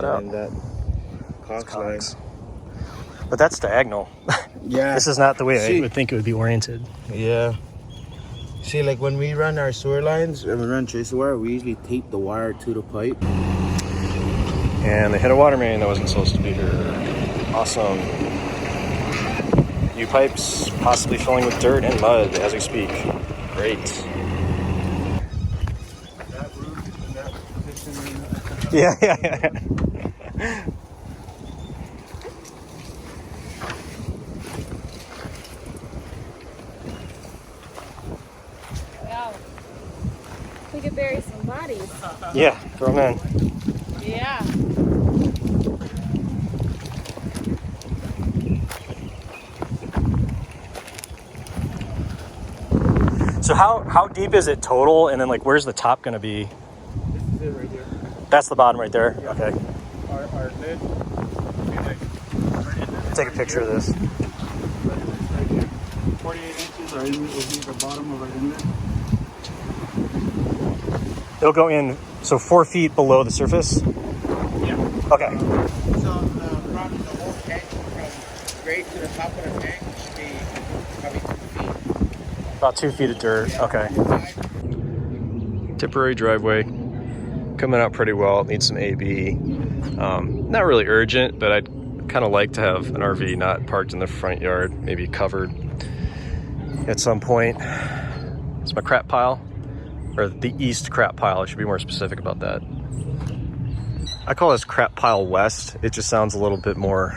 line, that Cox line. But that's diagonal. Yeah. This is not the way I would think it would be oriented. Yeah. See, like when we run our sewer lines and we run tracer wire, we usually tape the wire to the pipe. And they hit a water main that wasn't supposed to be here. Awesome. New pipes, possibly filling with dirt and mud as we speak. Great. That roof in that position. Yeah. Wow. We could bury some bodies. Yeah, throw them in. Yeah. So how deep is it total? And then like where's the top gonna be? This is it right here. That's the bottom right there? Yeah. Okay. Our lid will be like right in there. Take a picture of this. Right here. 48 inches are in, will be the bottom of right in there. It'll go in, so 4 feet below the surface? Yeah. Okay. So from the whole tank, from grade to the top of the tank, should be probably 2 feet. About 2 feet of dirt, Yeah. okay. Temporary driveway, coming out pretty well. It needs some AB. Not really urgent, but I'd kind of like to have an RV not parked in the front yard, maybe covered at some point. It's my crap pile, or the east crap pile. I should be more specific about that. I call this crap pile west. It just sounds a little bit more,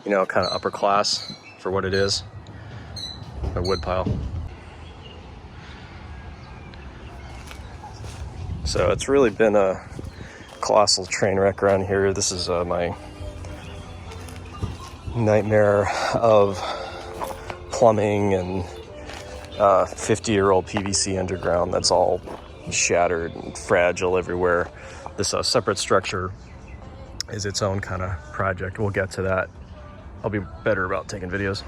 you know, kind of upper class for what it is. A wood pile. So it's really been a colossal train wreck around here. This is my nightmare of plumbing and 50-year-old PVC underground that's all shattered and fragile everywhere. This separate structure is its own kind of project. We'll get to that. I'll be better about taking videos.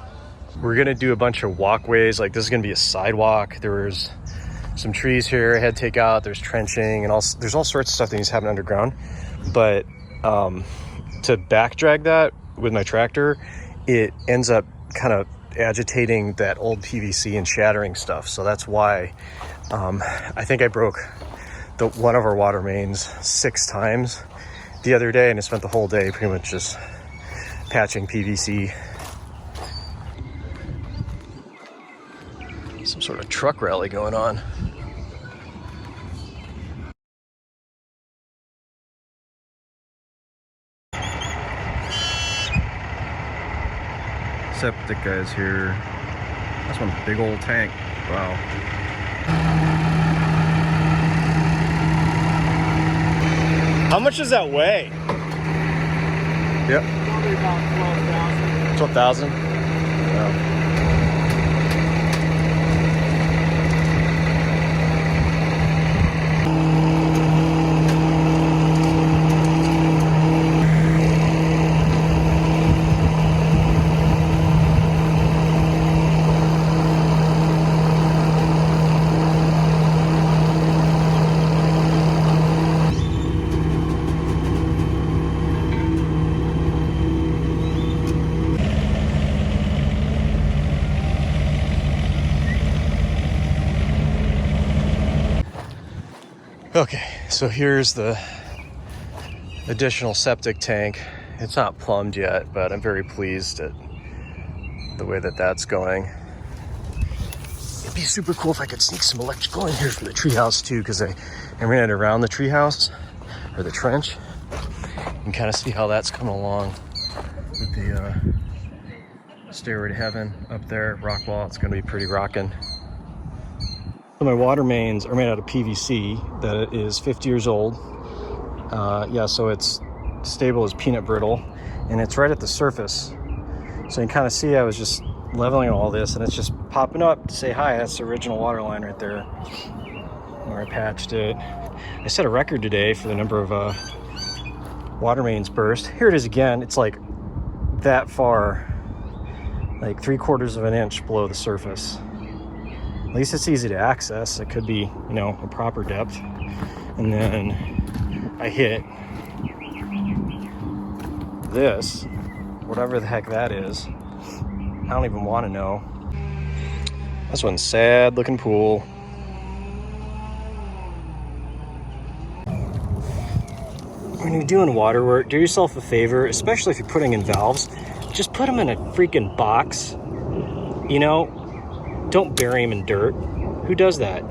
We're gonna do a bunch of walkways. Like this is gonna be a sidewalk. There's some trees here I had to take out. There's trenching and there's all sorts of stuff that needs to happen underground. But to back drag that with my tractor, it ends up kind of agitating that old PVC and shattering stuff. So that's why I think I broke one of our water mains 6 times the other day, and I spent the whole day pretty much just patching PVC. Some sort of truck rally going on. Septic guys here. That's one big old tank. Wow. How much does that weigh? Yep. Probably about 12,000. 12,000? Wow. Okay, so here's the additional septic tank. It's not plumbed yet, but I'm very pleased at the way that that's going. It'd be super cool if I could sneak some electrical in here for the treehouse too, because I ran it around the treehouse, or the trench, and kind of see how that's coming along with the Stairway to Heaven up there, rock wall. It's gonna be pretty rocking. So my water mains are made out of PVC that is 50 years old. Yeah, so it's stable as peanut brittle, and it's right at the surface. So you can kind of see I was just leveling all this, and it's just popping up to say hi. That's the original water line right there where I patched it. I set a record today for the number of water mains burst. Here it is again. It's like that far, like 3/4 of an inch below the surface. At least it's easy to access. It could be, you know, a proper depth. And then I hit this, whatever the heck that is. I don't even want to know. This one's sad looking pool. When you're doing water work, do yourself a favor, especially if you're putting in valves, just put them in a freaking box. You know, don't bury them in dirt. Who does that?